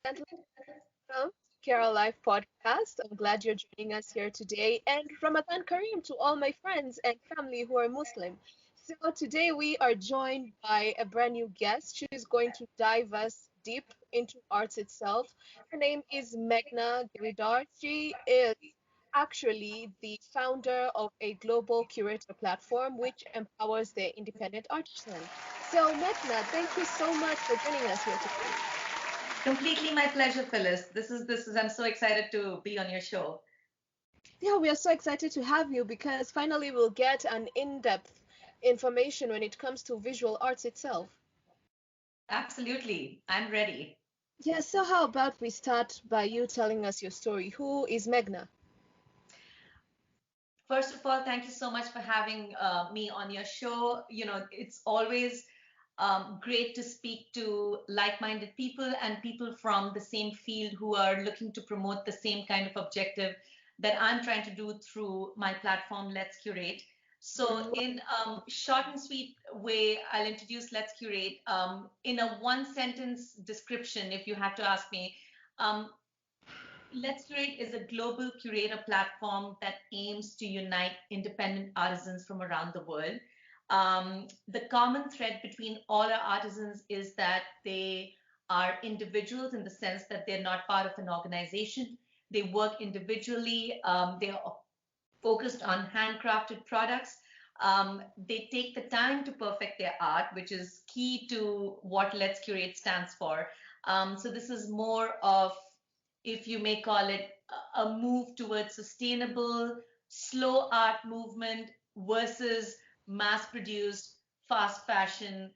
Gentlemen, welcome to Carol Life Podcast. I'm glad you're joining us here today. And Ramadan Kareem to all my friends and family who are Muslim. So today we are joined by a brand new guest. She's going to dive us deep into arts itself. Her name is Meghna Giridhar. She is actually the founder of a global curator platform which empowers the independent artisan. So Meghna, thank you so much for joining us here today. Completely my pleasure, Phyllis. This is I'm so excited to be on your show. Yeah, we are so excited to have you because finally we'll get an in-depth information when it comes to visual arts itself. Absolutely. I'm ready. Yeah, so how about we start by you telling us your story? Who is Meghna? First of all, thank you so much for having me on your show. It's always great to speak to like-minded people and people from the same field who are looking to promote the same kind of objective that I'm trying to do through my platform, Let's Curate. So, Mhm. in short and sweet way, I'll introduce Let's Curate. In a one-sentence description, if you had to ask me, um, Let's Curate is a global curator platform that aims to unite independent artisans from around the world. The common thread between all our artisans is that they are individuals in the sense that they're not part of an organization. They work individually. They are focused on handcrafted products. They take the time to perfect their art, which is key to what Let's Curate stands for. So this is more of, if you may call it, a move towards sustainable, slow art movement versus mass-produced, fast fashion,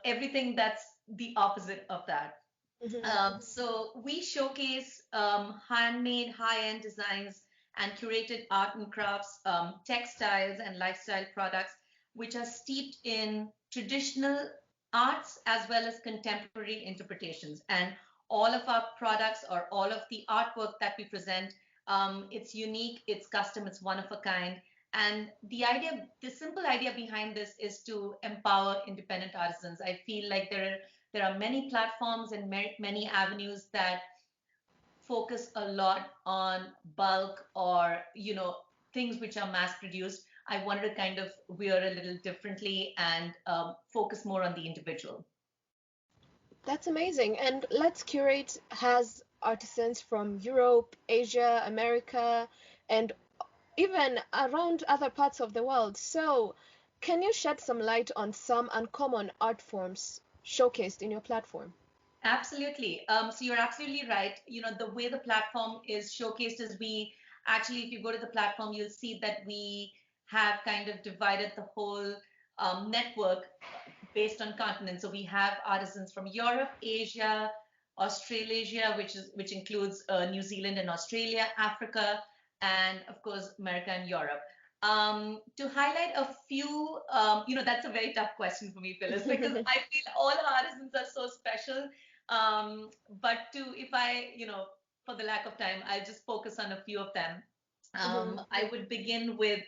everything that's the opposite of that. Mhm. So we showcase handmade, high-end designs and curated art and crafts, textiles and lifestyle products, which are steeped in traditional arts as well as contemporary interpretations. And all of our products or all of the artwork that we present, it's unique, it's custom, it's one of a kind. And the simple idea behind this is to empower independent artisans. I feel like there are many platforms and many avenues that focus a lot on bulk or things which are mass produced. I wanted to kind of veer a little differently and focus more on the individual. That's amazing. And Let's Curate has artisans from Europe, Asia, America, and even around other parts of the world. So, can you shed some light on some uncommon art forms showcased in your platform? Absolutely. So you're absolutely right. The way the platform is showcased is, we actually, if you go to the platform, you'll see that we have kind of divided the whole network based on continent. So we have artisans from Europe, Asia, Australasia, which includes New Zealand and Australia, Africa, and of course America and Europe. To highlight a few, that's a very tough question for me, Phyllis, because I feel all artisans are so special. But if I, for the lack of time, I'll just focus on a few of them. Mhm. I would begin with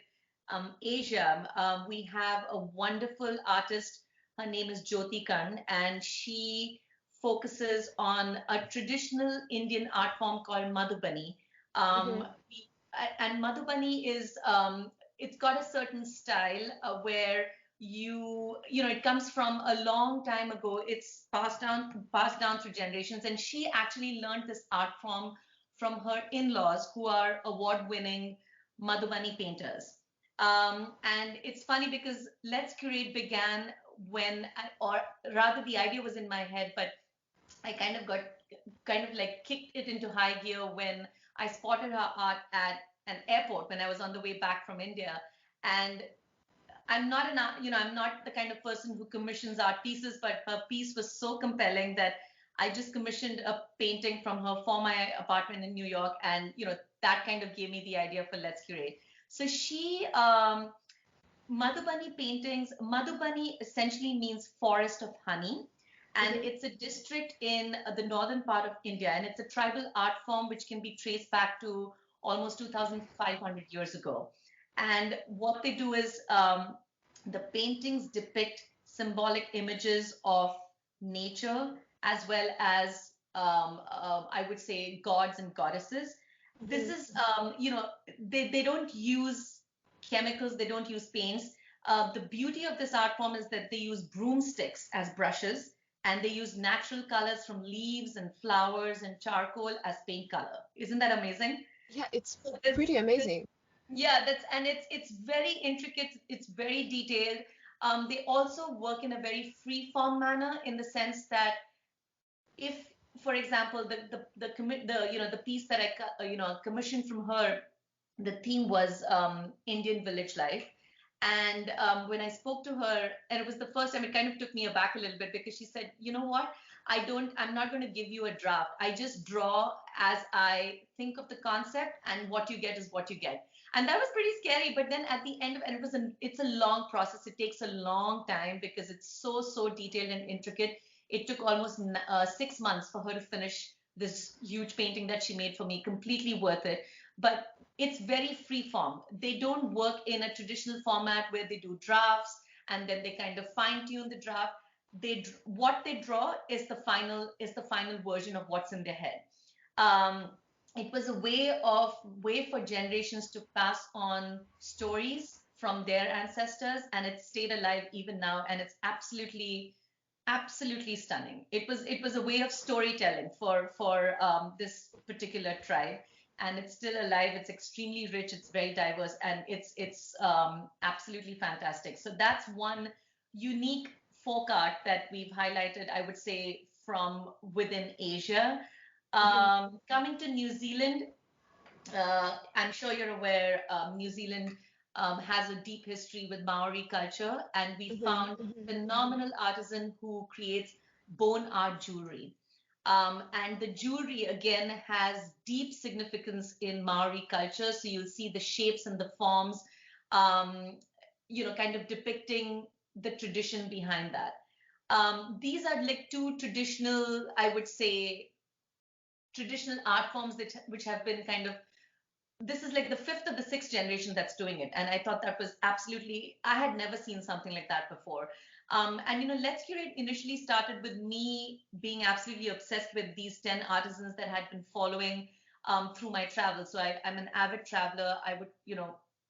Asia. We have a wonderful artist. Her name is Jyoti Kand, and she focuses on a traditional Indian art form called Madhubani. Um, Mhm. we- and Madhubani is, it's got a certain style where it comes from a long time ago. It's passed down through generations, and she actually learned this art form from her in-laws, who are award-winning Madhubani painters. And it's funny because Let's Curate began or rather, the idea was in my head, but I kind of like kicked it into high gear when I spotted her art at an airport when I was on the way back from India. And I'm not the kind of person who commissions art pieces, but her piece was so compelling that I just commissioned a painting from her for my apartment in New York, and that kind of gave me the idea for Let's Curate. So Madhubani paintings. Madhubani essentially means forest of honey, and Mhm. it's a district in the northern part of India, and it's a tribal art form which can be traced back to almost 2,500 years ago. And what they do is, the paintings depict symbolic images of nature as well as I would say, gods and goddesses. This Mhm. is, they don't use chemicals, they don't use paints. The beauty of this art form is that they use broomsticks as brushes, and they use natural colors from leaves and flowers and charcoal as paint color. Isn't that amazing? Yeah, it's So pretty amazing. yeah, and it's very intricate. It's very detailed. They also work in a very free form manner, in the sense that if, for example, the piece that I commissioned from her, the theme was Indian village life. And when I spoke to her, and it was the first time, it kind of took me aback a little bit, because she said, you know what, I'm not going to give you a draft. I just draw as I think of the concept, and what you get is what you get. And that was pretty scary. But then at the end of, and it's a long process. It takes a long time, because it's so detailed and intricate. It took almost 6 months for her to finish this huge painting that she made for me. Completely worth it. But it's very free form. They don't work in a traditional format where they do drafts and then they kind of fine tune the draft. What they draw is the final version of what's in their head. Um, it was a way for generations to pass on stories from their ancestors, and it stayed alive even now, and it's absolutely stunning. It was a way of storytelling for this particular tribe, and it's still alive. It's extremely rich. It's very diverse, and it's absolutely fantastic. So that's one unique folk art that we've highlighted, I would say, from within Asia. Mhm. Coming to New Zealand, I'm sure you're aware, New Zealand has a deep history with Maori culture, and we Mhm. found Mhm. a phenomenal artisan who creates bone art jewelry. And the jewelry again has deep significance in Maori culture. So you'll see the shapes and the forms, um, kind of depicting the tradition behind that. These are like two traditional, I would say, traditional art forms that which have been kind of, this is like the fifth or the sixth generation that's doing it. And I thought that was absolutely, I had never seen something like that before. And Let's Curate initially started with me being absolutely obsessed with these 10 artisans that had been following through my travel. So I'm an avid traveler. I would,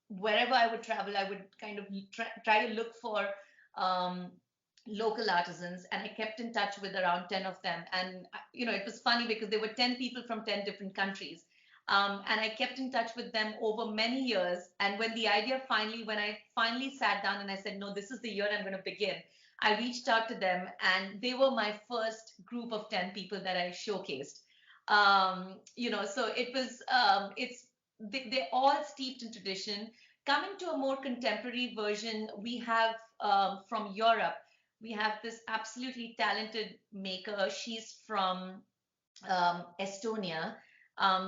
wherever I would travel, I would kind of try to look for um, local artisans, and I kept in touch with around 10 of them. And it was funny because there were 10 people from 10 different countries, and I kept in touch with them over many years. And when I finally sat down and I said, no, this is the year I'm going to begin, I reached out to them, and they were my first group of 10 people that I showcased. So they're all steeped in tradition. Coming to a more contemporary version, we have from Europe, we have this absolutely talented maker. She's from Estonia.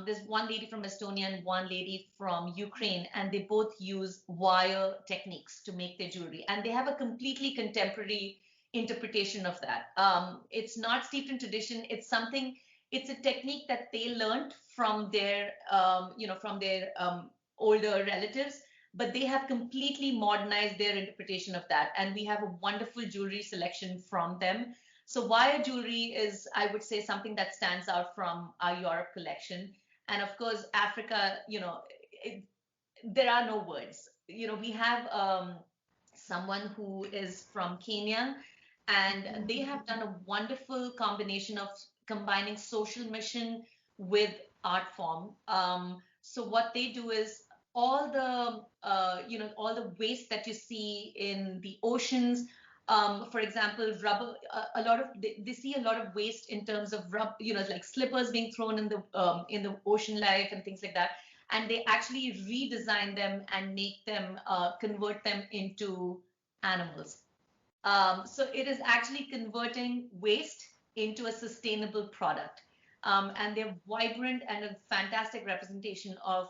There's one lady from Estonia and one lady from Ukraine, and they both use wire techniques to make their jewelry. And they have a completely contemporary interpretation of that. It's not steeped in tradition. It's a technique that they learned from their older relatives, but they have completely modernized their interpretation of that. And we have a wonderful jewelry selection from them. So wire jewelry is, I would say, something that stands out from our Europe collection. And of course, Africa, it, there are no words. We have someone who is from Kenya, and Mhm. they have done a wonderful combination of combining social mission with art form. So what they do is all the waste that you see in the oceans. For example, rubber. A lot of they see a lot of waste in terms of like slippers being thrown in the ocean life and things like that, and they actually redesign them and make them convert them into animals. So it is actually converting waste into a sustainable product. And they're vibrant and a fantastic representation of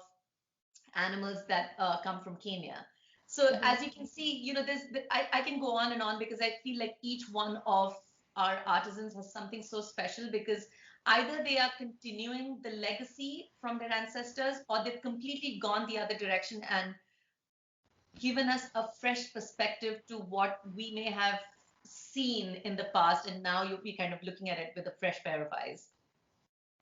animals that come from Kenya. So Mhm. as you can see, I can go on and on, because I feel like each one of our artisans has something so special, because either they are continuing the legacy from their ancestors, or they've completely gone the other direction and given us a fresh perspective to what we may have seen in the past, and now you'll be kind of looking at it with a fresh pair of eyes.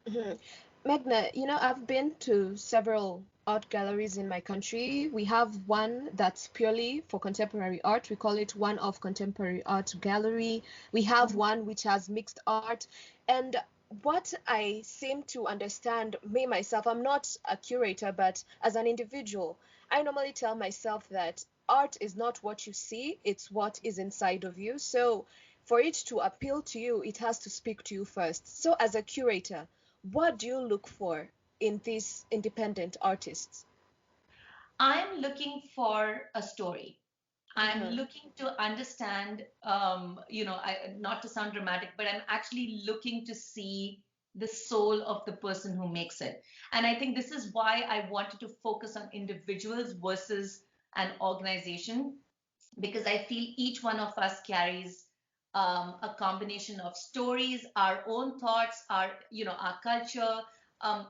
Mhm. Meghna, I've been to several art galleries in my country. We have one that's purely for contemporary art. We call it One of Contemporary Art Gallery. We have one which has mixed art. And what I seem to understand, me myself, I'm not a curator, but as an individual, I normally tell myself that art is not what you see, it's what is inside of you. So for it to appeal to you, it has to speak to you first. So as a curator, what do you look for in these independent artists? I'm looking for a story. I'm Mm-hmm. looking to understand, not to sound dramatic, but I'm actually looking to see the soul of the person who makes it. And I think this is why I wanted to focus on individuals versus an organization, because I feel each one of us carries a combination of stories, our own thoughts, our culture,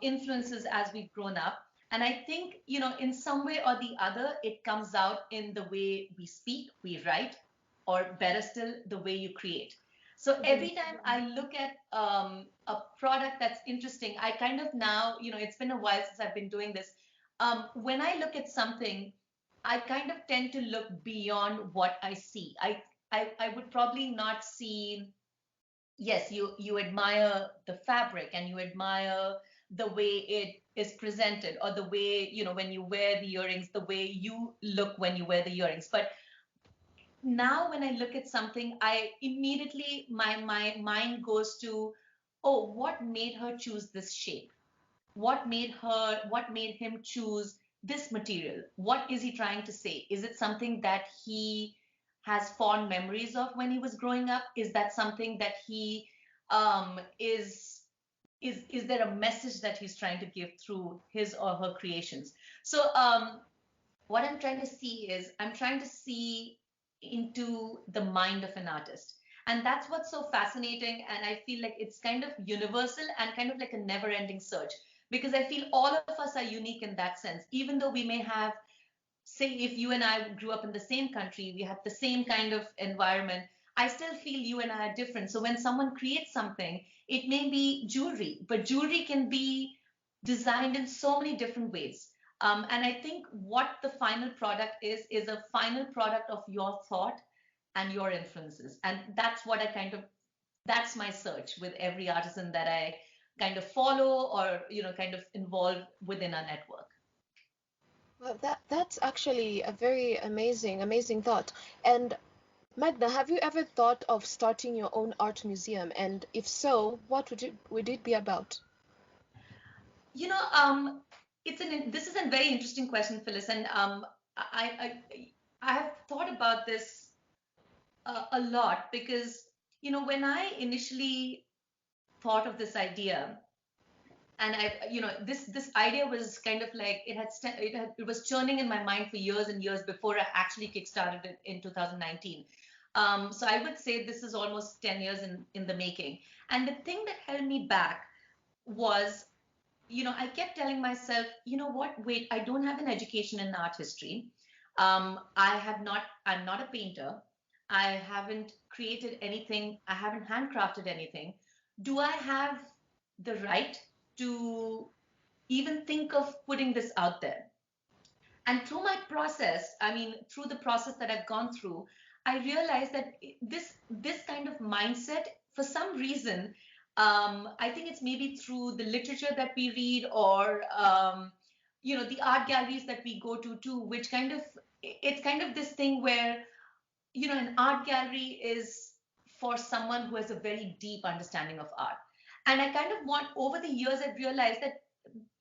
influences as we've grown up. And I think, in some way or the other, it comes out in the way we speak, we write, or better still, the way you create. So Mm-hmm. every time I look at a product that's interesting, I kind of now, it's been a while since I've been doing this. When I look at something, I kind of tend to look beyond what I see. I would probably not see, yes, you admire the fabric and you admire the way it is presented, or the way, when you wear the earrings, the way you look when you wear the earrings. But now when I look at something, I immediately, my mind goes to, oh, what made her choose this shape? What made him choose this material? What is he trying to say? Is it something that he has fond memories of when he was growing up? Is that something that he is there a message that he's trying to give through his or her creations? So what I'm trying to see is, I'm trying to see into the mind of an artist. And that's what's so fascinating. And I feel like it's kind of universal and kind of like a never ending search, because I feel all of us are unique in that sense. Even though we may have, say, if you and I grew up in the same country, we had the same kind of environment, I still feel you and I are different. So when someone creates something, it may be jewelry, but jewelry can be designed in so many different ways. And I think what the final product is a final product of your thought and your influences. And that's what I kind of, that's my search with every artisan that I kind of follow, or, kind of involve within a network. Well, that's actually a very amazing thought. And Magda, have you ever thought of starting your own art museum? And if so, what would it be about? You know, this is a very interesting question, Phyllis, and I, I I have thought about this a lot, because when I initially thought of this idea, and this idea was kind of like, it was churning in my mind for years and years before I actually kickstarted it in 2019. So I would say this is almost 10 years in the making. And the thing that held me back was, I kept telling myself, you know what, wait, I don't have an education in art history. I'm not a painter. I haven't created anything. I haven't handcrafted anything. Do I have the right to even think of putting this out there? And through my process, I mean, through the process that I've gone through, I realized that this kind of mindset, for some reason, I think it's maybe through the literature that we read, or the art galleries that we go to too, which kind of, it's kind of this thing where, an art gallery is for someone who has a very deep understanding of art. And I kind of want, over the years, I've realized that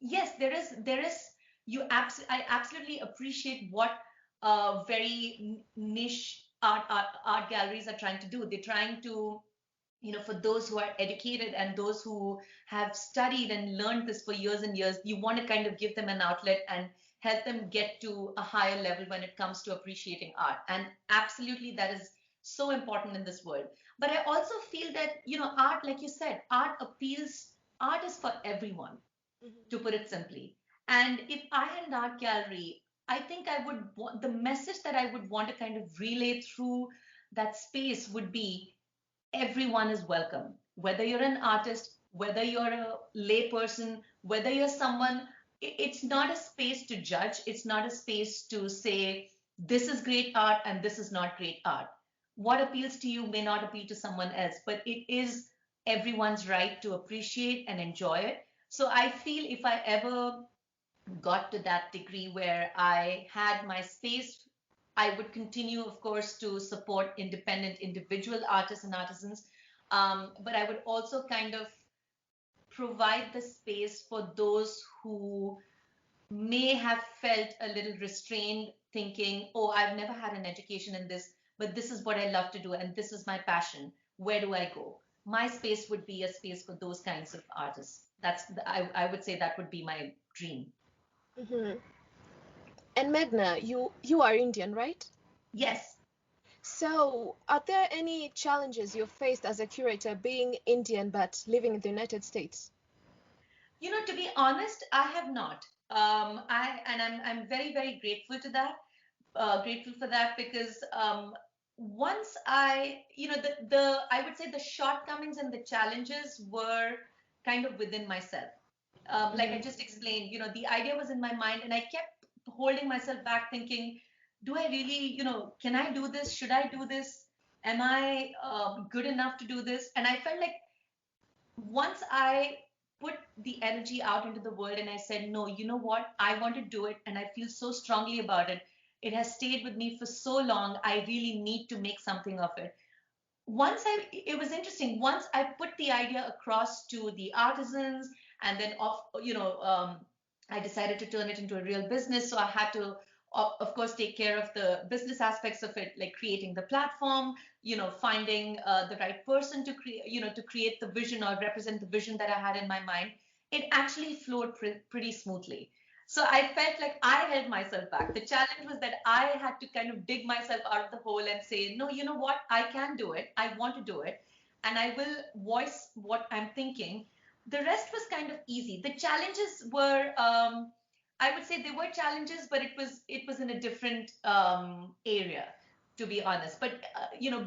yes, there is I absolutely appreciate what very niche art galleries are trying to do. They're trying to, for those who are educated and those who have studied and learned this for years and years, you want to kind of give them an outlet and help them get to a higher level when it comes to appreciating art. And absolutely, that is so important in this world. But I also feel that, art, like you said, art is for everyone, to put it simply. And if I had an art gallery, I think I would want, the message that I would want to kind of relay through that space would be, everyone is welcome. Whether you're an artist, whether you're a lay person, whether you're someone, it's not a space to judge. It's not a space to say, this is great art and this is not great art. What appeals to you may not appeal to someone else, but it is everyone's right to appreciate and enjoy it. So I feel if I ever got to that degree where I had my space, I would continue, of course, to support independent individual artists and artisans. But I would also kind of provide the space for those who may have felt a little restrained, thinking, oh, I've never had an education in this, but this is what I love to do and this is my passion. Where do I go? My space would be a space for those kinds of artists. I would say that would be my dream. Hmm. And Meghna, you are Indian, right? Yes. So, are there any challenges you've faced as a curator being Indian but living in the United States? To be honest, I have not. I'm very, very grateful to that. Grateful for that because once the I would say the shortcomings and the challenges were kind of within myself. Like I Hmm. just explained, the idea was in my mind, and I kept holding myself back, thinking, do I really, can I do this? Should I do this? Am I good enough to do this? And I felt like once I put the energy out into the world and I said, no, you know what? I want to do it and I feel so strongly about it. It has stayed with me for so long. I really need to make something of it. It was interesting. Once I put the idea across to the artisans and then I decided to turn it into a real business. So I had to, of course, take care of the business aspects of it, like creating the platform, finding the right person to create, to create the vision or represent the vision that I had in my mind. It actually flowed pretty smoothly. So I felt like I held myself back. The challenge was that I had to kind of dig myself out of the hole and say, no, you know what? I can do it. I want to do it. And I will voice what I'm thinking. The rest was kind of easy. The challenges were, I would say, there were challenges, but it was in a different area, to be honest. But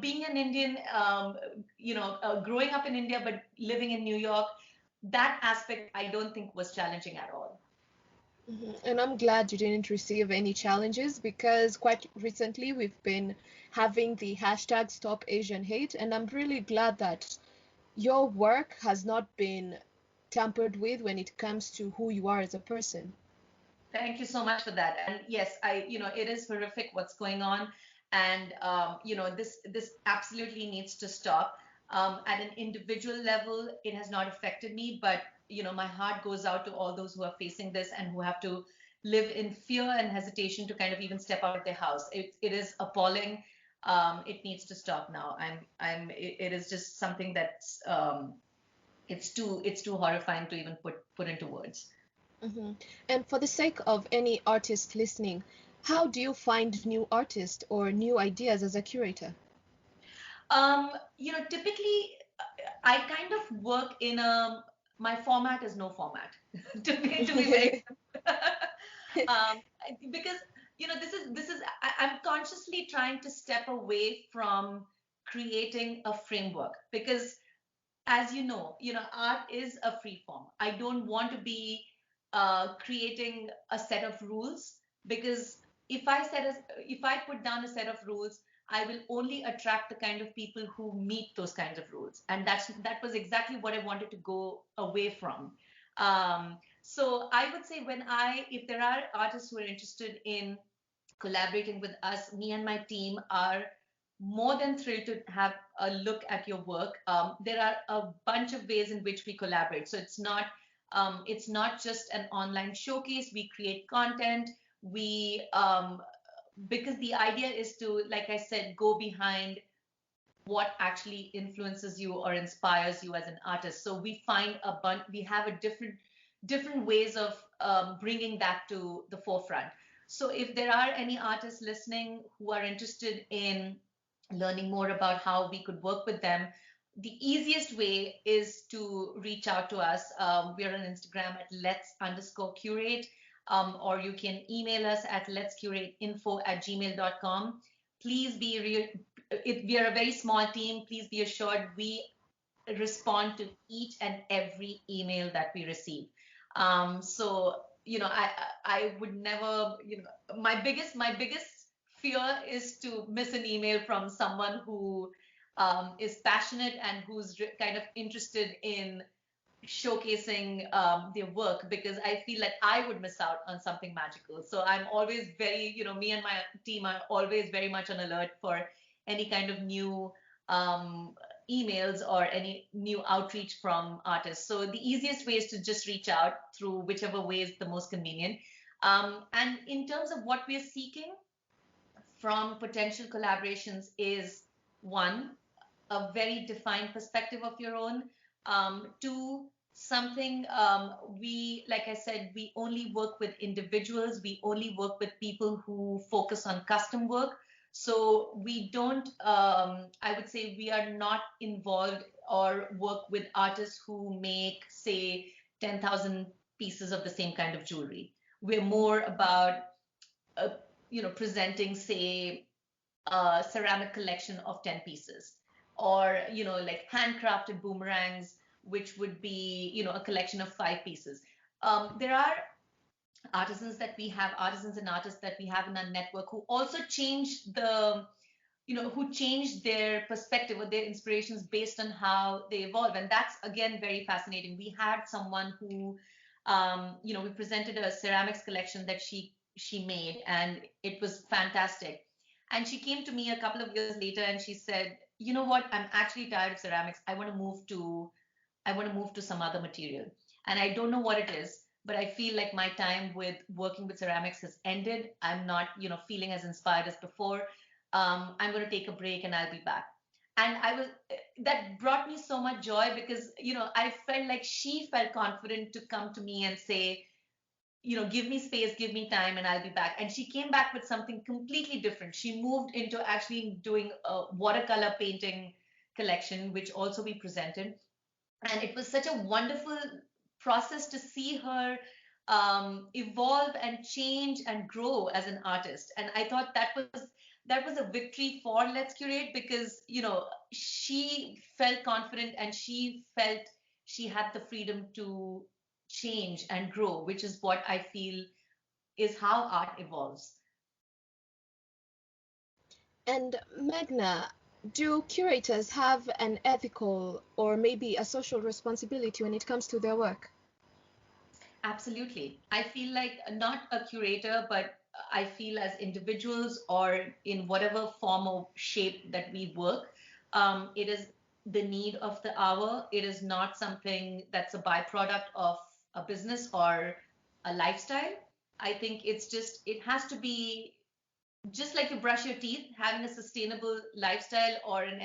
being an Indian, growing up in India but living in New York, that aspect I don't think was challenging at all. Hmm. And I'm glad you didn't receive any challenges because quite recently we've been having the hashtag Stop Asian Hate, and I'm really glad that your work has not been tampered with when it comes to who you are as a person. Thank you so much for that. And yes, it is horrific what's going on, and this absolutely needs to stop. At an individual level, it has not affected me, but my heart goes out to all those who are facing this and who have to live in fear and hesitation to kind of even step out of their house. It is appalling. It needs to stop now. It is just something that's it's too horrifying to even put into words. Hmm. And for the sake of any artist listening, how do you find new artists or new ideas as a curator? Typically, I kind of work in my format is no format, to be very um, because I'm consciously trying to step away from creating a framework because as art is a free form. I don't want to be creating a set of rules because if I put down a set of rules, I will only attract the kind of people who meet those kinds of rules, and that was exactly what I wanted to go away from. So I would say if there are artists who are interested in collaborating with us, me and my team are more than thrilled to have a look at your work. There are a bunch of ways in which we collaborate. So it's not just an online showcase. We create content. We Because the idea is to, like I said, go behind what actually influences you or inspires you as an artist. So we have a different ways of bringing that to the forefront. So if there are any artists listening who are interested in learning more about how we could work with them, the easiest way is to reach out to us. We are on Instagram at let's_curate, or you can email us at let'scurateinfo@gmail.com. Please be real. We are a very small team. Please be assured we respond to each and every email that we receive. So I would never, my biggest fear is to miss an email from someone who is passionate and who's kind of interested in showcasing their work, because I feel like I would miss out on something magical. So I'm always very, me and my team are always very much on alert for any kind of new um, emails or any new outreach from artists. So the easiest way is to just reach out through whichever way is the most convenient. And in terms of what we're seeking from potential collaborations is, one, a very defined perspective of your own. Two, something, like I said, we only work with individuals. We only work with people who focus on custom work. So we don't, I would say we are not involved or work with artists who make, say, 10,000 pieces of the same kind of jewelry. We're more about, uh, presenting, say, a ceramic collection of 10 pieces, or like handcrafted boomerangs, which would be a collection of 5 pieces. There are artisans and artists that we have in our network who also change who change their perspective or their inspirations based on how they evolve, and that's again very fascinating. We had someone who we presented a ceramics collection that she made, and it was fantastic. And she came to me a couple of years later and she said, you know what, I'm actually tired of ceramics. I want to move to some other material. And I don't know what it is, but I feel like my time with working with ceramics has ended. I'm not, feeling as inspired as before. I'm going to take a break and I'll be back. And that brought me so much joy because, I felt like she felt confident to come to me and say, give me space, give me time, and I'll be back. And she came back with something completely different. She moved into actually doing a watercolor painting collection, which also we presented. And it was such a wonderful process to see her evolve and change and grow as an artist. And I thought that was a victory for Let's Curate, because she felt confident and she felt she had the freedom to change and grow, which is what I feel is how art evolves. And Meghna, do curators have an ethical or maybe a social responsibility when it comes to their work? Absolutely. I feel like not a curator, but I feel as individuals or in whatever form or shape that we work, it is the need of the hour. It is not something that's a byproduct of a business or a lifestyle. I think it has to be just like you brush your teeth. Having a sustainable lifestyle or an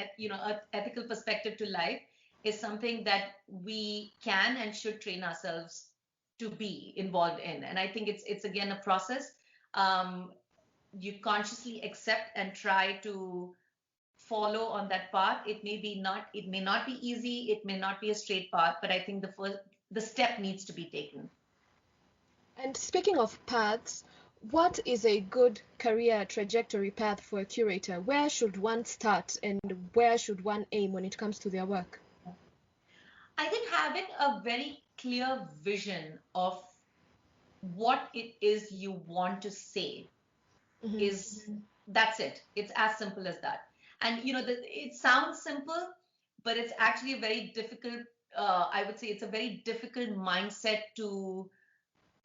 ethical perspective to life is something that we can and should train ourselves to be involved in. And I think it's again a process. um, you consciously accept and try to follow on that path. It may not be easy, it may not be a straight path, but I think the step needs to be taken. And speaking of paths, what is a good career trajectory path for a curator? Where should one start and where should one aim when it comes to their work? I think having a very clear vision of what it is you want to say Mhm. is that's it. It's as simple as that. And it sounds simple, but it's actually a very difficult. I would say it's a very difficult mindset to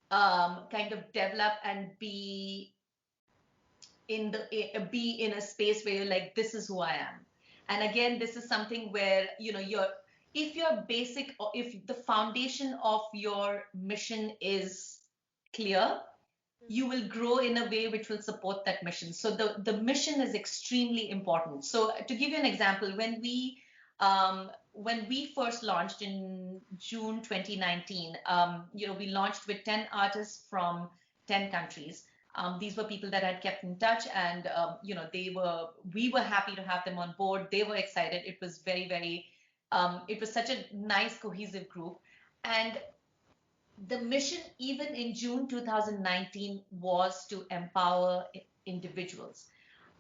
kind of develop and be in a space where you're like, this is who I am. And again, this is something where if your basic, or if the foundation of your mission is clear, you will grow in a way which will support that mission. So the mission is extremely important. So to give you an example, when we first launched in June 2019, we launched with 10 artists from 10 countries. These were people that had kept in touch, and we were happy to have them on board. They were excited. It was very, very, it was such a nice, cohesive group. And the mission, even in June 2019, was to empower individuals.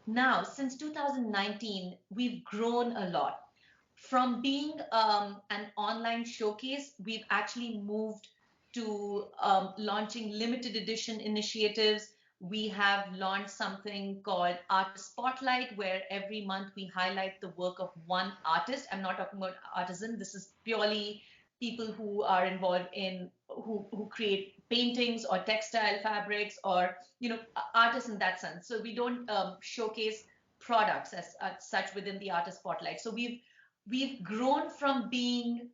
Now, since 2019, we've grown a lot. from being an online showcase, we've actually moved to launching limited edition initiatives. We have launched something called Artist Spotlight, where every month we highlight the work of one artist. I'm not talking about artisan. This is purely people who are involved in who create paintings or textile fabrics, or artists in that sense. So we don't showcase products as such within the Artist Spotlight. So we've grown from being,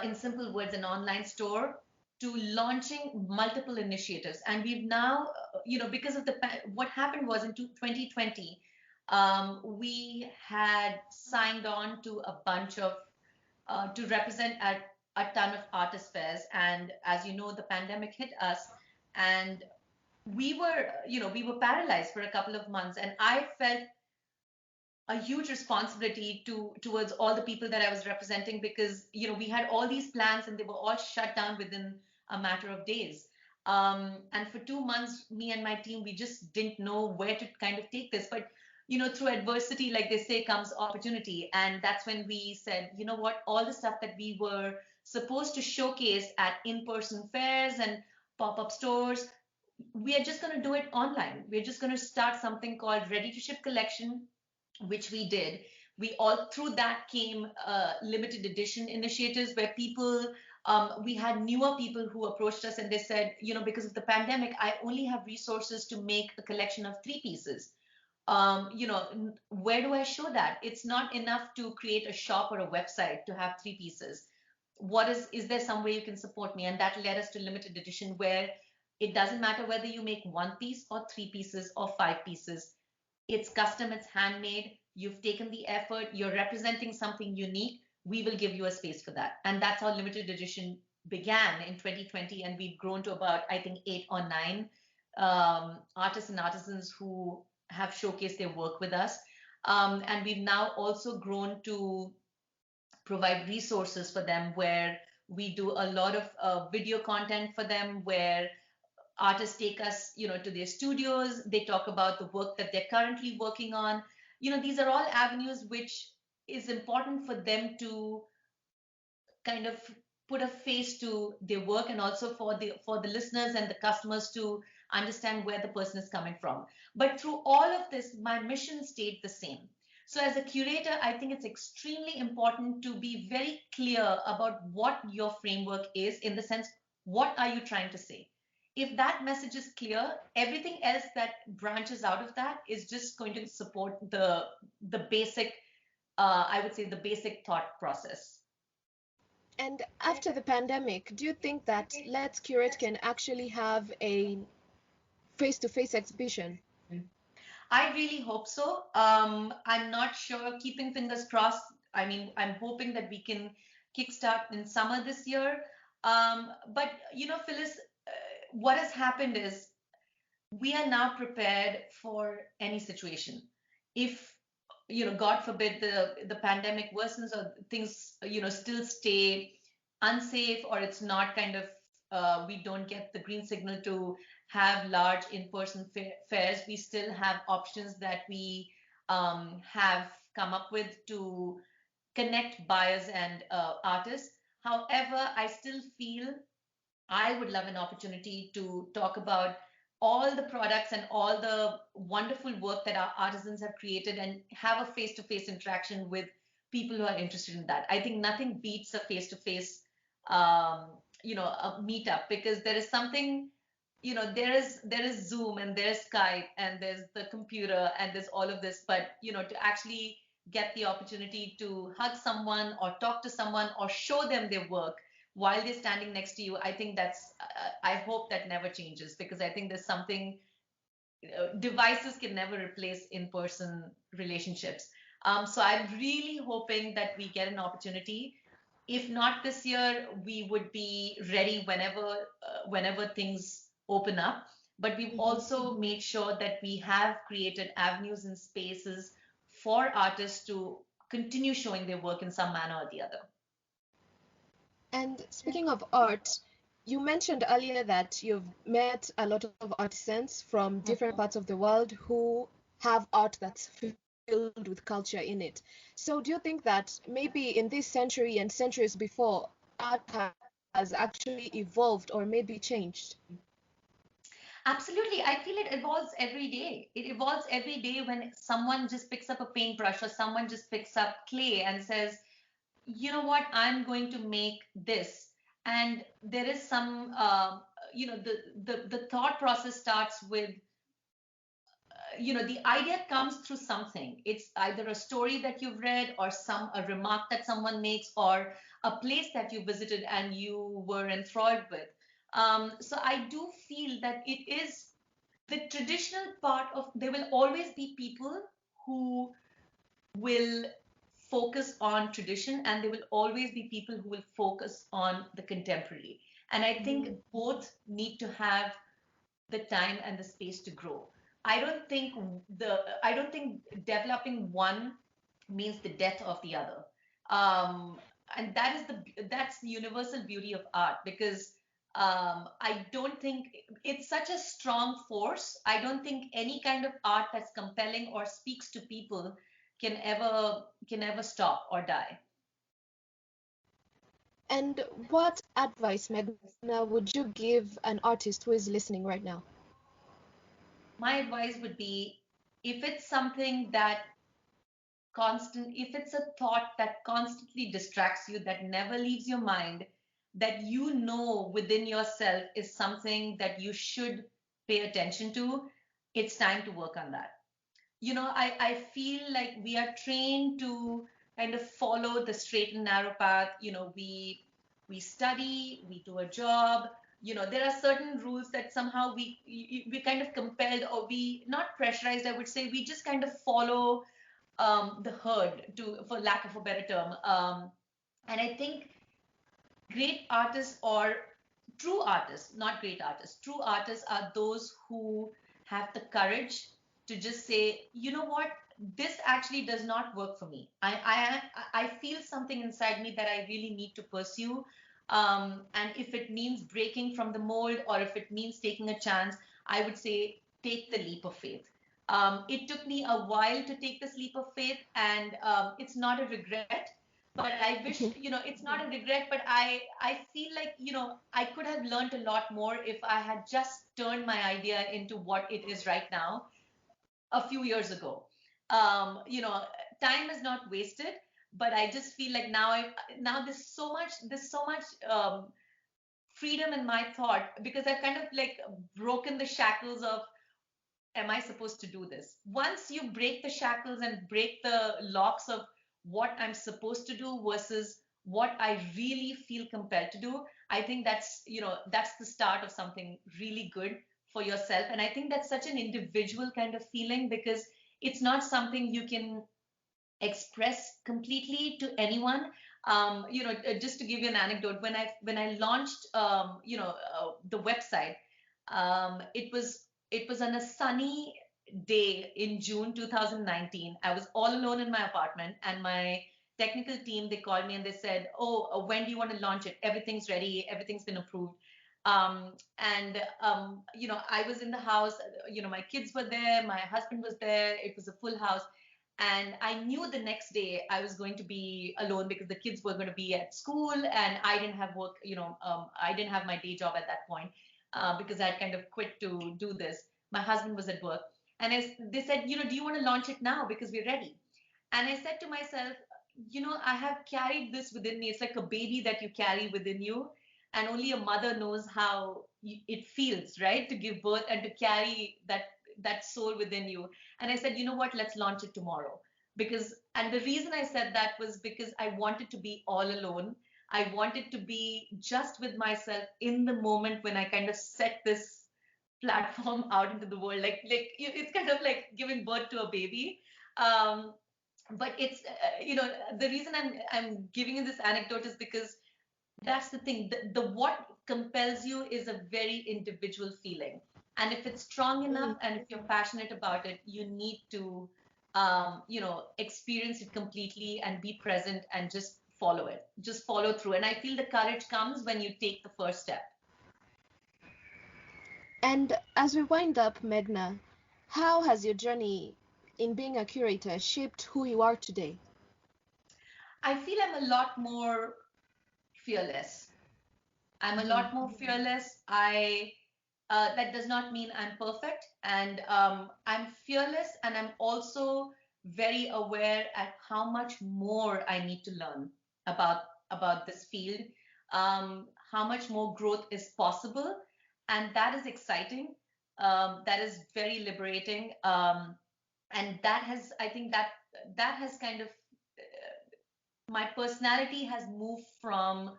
in simple words, an online store to launching multiple initiatives. And we've now, because of what happened was in 2020, we had signed on to a bunch of, to represent at a ton of artist fairs. And as you know, the pandemic hit us, and we were paralyzed for a couple of months. And I felt a huge responsibility towards all the people that I was representing, because we had all these plans and they were all shut down within a matter of days. And for 2 months, me and my team, we just didn't know where to kind of take this. But through adversity, like they say, comes opportunity. And that's when we said, you know what, all the stuff that we were supposed to showcase at in-person fairs and pop-up stores, we are just going to do it online. We're just going to start something called Ready to Ship Collection, which we did. We all through that came limited edition initiatives where people, we had newer people who approached us and they said, because of the pandemic, I only have resources to make a collection of 3 pieces. Where do I show that? It's not enough to create a shop or a website to have 3 pieces. Is there some way you can support me? And that led us to limited edition, where it doesn't matter whether you make 1 piece or 3 pieces or 5 pieces. It's custom, it's handmade. You've taken the effort, you're representing something unique. We will give you a space for that. And that's how limited edition began in 2020. And we've grown to about, I think, 8 or 9 artists and artisans who have showcased their work with us. And we've now also grown to provide resources for them, where we do a lot of video content for them, where artists take us to their studios. They talk about the work that they're currently working on. These are all avenues which is important for them to kind of put a face to their work, and also for the listeners and the customers to understand where the person is coming from. But through all of this, my mission stayed the same. So as a curator, I think it's extremely important to be very clear about what your framework is, in the sense, what are you trying to say? If that message is clear, everything else that branches out of that is just going to support the basic, I would say, the basic thought process. And after the pandemic, do you think that Let's Curate can actually have a face-to-face exhibition? I really hope so. I'm not sure, keeping fingers crossed. I mean, I'm hoping that we can kickstart in summer this year. But, Phyllis, what has happened is we are now prepared for any situation. If, God forbid, the pandemic worsens, or things, still stay unsafe, or it's not kind of, we don't get the green signal to have large in-person fairs, we still have options that we have come up with to connect buyers and artists. However, I still feel I would love an opportunity to talk about all the products and all the wonderful work that our artisans have created, and have a face-to-face interaction with people who are interested in that. I think nothing beats a face-to-face, a meetup, because there is something, there is Zoom and there's Skype and there's the computer and there's all of this, but to actually get the opportunity to hug someone or talk to someone or show them their work while they're standing next to you, I think that's, I hope that never changes, because I think there's something, devices can never replace in-person relationships. So I'm really hoping that we get an opportunity. If not this year, we would be ready whenever things open up. But we've also made sure that we have created avenues and spaces for artists to continue showing their work in some manner or the other. And speaking of art, you mentioned earlier that you've met a lot of artisans from different parts of the world who have art that's filled with culture in it. So do you think that maybe in this century and centuries before, art has actually evolved or maybe changed? Absolutely. I feel it evolves every day. It evolves every day when someone just picks up a paintbrush or someone just picks up clay and says, you know what, I'm going to make this. And there is some, the thought process starts with, the idea comes through something. It's either a story that you've read or a remark that someone makes or a place that you visited and you were enthralled with. So I do feel that it is the traditional part of, there will always be people who will focus on tradition and there will always be people who will focus on the contemporary. And I think Mm, both need to have the time and the space to grow. I don't think developing one means the death of the other. Um, and that's the universal beauty of art because I don't think it's such a strong force. I don't think any kind of art that's compelling or speaks to people can ever stop or die. and what advice, Meghna, would you give an artist who is listening right now? My advice would be if it's something that if it's a thought that constantly distracts you, that never leaves your mind, that you know within yourself is something that you should pay attention to, it's time to work on that. I feel like we are trained to kind of follow the straight and narrow path. We study, we do a job. There are certain rules that somehow we kind of compelled, or we not pressurized, I would say, we just kind of follow the herd, for lack of a better term. And I think great artists, or true artists, not great artists, true artists are those who have the courage to just say, you know what, this actually does not work for me. I feel something inside me that I really need to pursue. And if it means breaking from the mold, or if it means taking a chance, I would say take the leap of faith. It took me a while to take this leap of faith, and it's not a regret. But I wish, it's not a regret, but I feel like, I could have learned a lot more if I had just turned my idea into what it is right now a few years ago. Um, you know, Time is not wasted, but I just feel like now there's so much freedom in my thought, because I've kind of like broken the shackles of, am I supposed to do this? Once you break the shackles and break the locks of what I'm supposed to do versus what I really feel compelled to do, I think that's the start of something really good for yourself. And I think that's such an individual kind of feeling, because it's not something you can express completely to anyone. Just to give you an anecdote, when I launched, the website, it was on a sunny day in June 2019. I was all alone in my apartment, and my technical team, they called me and they said, "Oh, when do you want to launch it? Everything's ready. Everything's been approved." I was in the house. My kids were there. My husband was there. It was a full house. And I knew the next day I was going to be alone because the kids were going to be at school and I didn't have work, I didn't have my day job at that point, because I'd kind of quit to do this. My husband was at work. And they said, do you want to launch it now because we're ready? And I said to myself, I have carried this within me. It's like a baby that you carry within you. And only a mother knows how it feels, right? To give birth and to carry that soul within you. And I said, you know what, let's launch it tomorrow. And the reason I said that was because I wanted to be all alone. I wanted to be just with myself in the moment when I kind of set this platform out into the world. It's kind of like giving birth to a baby. Um, but it's, the reason I'm giving you this anecdote is because that's the thing. The what compels you is a very individual feeling. And if it's strong enough Mm. and if you're passionate about it, you need to, experience it completely and be present and just follow it, just follow through. And I feel the courage comes when you take the first step. And as we wind up, Meghna, how has your journey in being a curator shaped who you are today? I feel I'm a lot more fearless. I'm a lot more fearless. I That does not mean I'm perfect, and I'm fearless, and I'm also very aware at how much more I need to learn about this field, how much more growth is possible, and that is exciting. That is very liberating, and that has I think that that has kind of my personality has moved from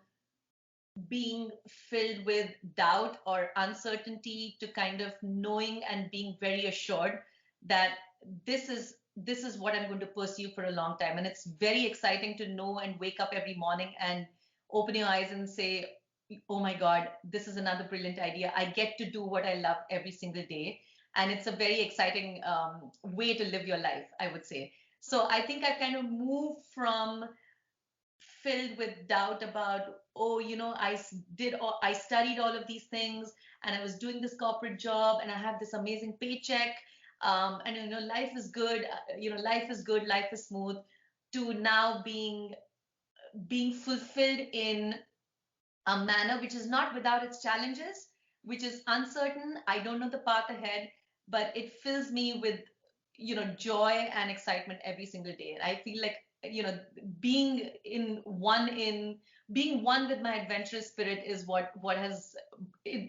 being filled with doubt or uncertainty to kind of knowing and being very assured that this is what I'm going to pursue for a long time. And it's very exciting to know and wake up every morning and open your eyes and say, oh my God, this is another brilliant idea. I get to do what I love every single day. And it's a very exciting way to live your life, I would say. So I think I've kind of moved from filled with doubt about, oh, I studied all of these things, and I was doing this corporate job, and I have this amazing paycheck, and life is good, life is good, life is smooth, to now being fulfilled in a manner which is not without its challenges, which is uncertain. I don't know the path ahead, but it fills me with joy and excitement every single day. And I feel like being being one with my adventurous spirit is what has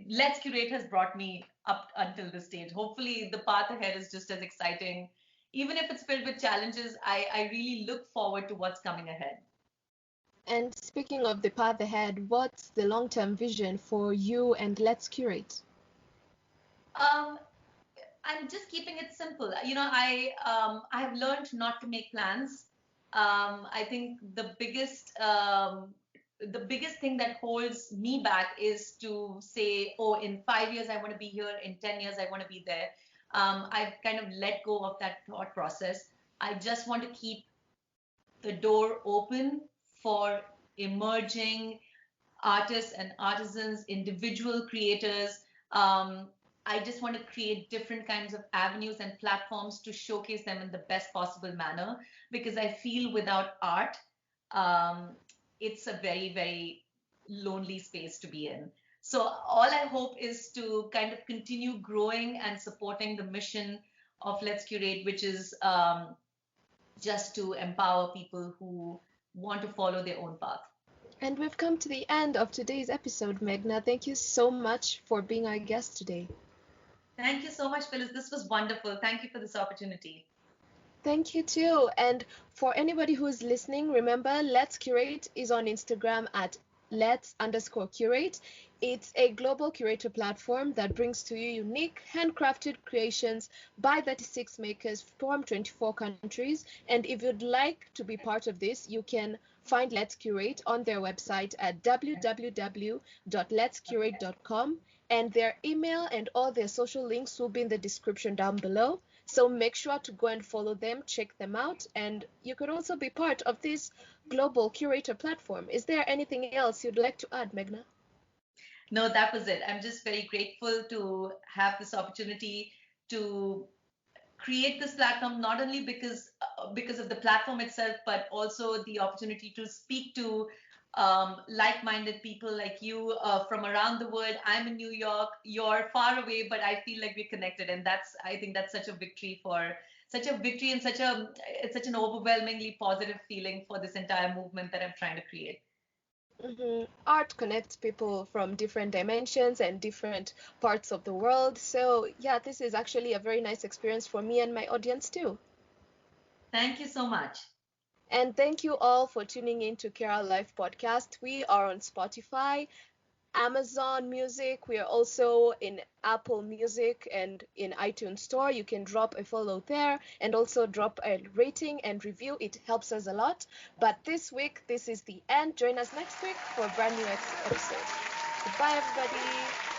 Let's Curate has brought me up until this stage. Hopefully the path ahead is just as exciting, even if it's filled with challenges. I really look forward to what's coming ahead. And speaking of the path ahead, what's the long-term vision for you and Let's Curate? um I'm just keeping it simple. I have learned not to make plans. I think the biggest thing that holds me back is to say, oh, in 5 years I want to be here, in 10 years I want to be there. I've kind of let go of that thought process. I just want to keep the door open for emerging artists and artisans, individual creators. Um, I just want to create different kinds of avenues and platforms to showcase them in the best possible manner, because I feel without art, um, it's a very, very lonely space to be in. So all I hope is to kind of continue growing and supporting the mission of Let's Curate, which is just to empower people who want to follow their own path. And we've come to the end of today's episode, Meghna. Thank you so much for being our guest today. Thank you so much, Phyllis. This was wonderful. Thank you for this opportunity. Thank you too. And for anybody who's listening, remember Let's Curate is on Instagram at let's_curate. It's a global curator platform that brings to you unique, handcrafted creations by 36 makers from 24 countries. And if you'd like to be part of this, you can find Let's Curate on their website at www.letscurate.com. And their email and all their social links will be in the description down below. So make sure to go and follow them, check them out, and you could also be part of this global curator platform. Is there anything else you'd like to add, Meghna? No, that was it. I'm just very grateful to have this opportunity to create this platform, not only because of the platform itself, but also the opportunity to speak to like-minded people like you from around the world. I'm in New York, you're far away, but I feel like we're connected, and I think that's such a victory and it's such an overwhelmingly positive feeling for this entire movement that I'm trying to create. Art connects people from different dimensions and different parts of the world. So, yeah, this is actually a very nice experience for me and my audience too. Thank you so much. And thank you all for tuning in to Kara Life Podcast. We are on Spotify, Amazon Music. We are also in Apple Music and in iTunes Store. You can drop a follow there and also drop a rating and review. It helps us a lot. But this week, this is the end. Join us next week for a brand new episode. Goodbye, everybody.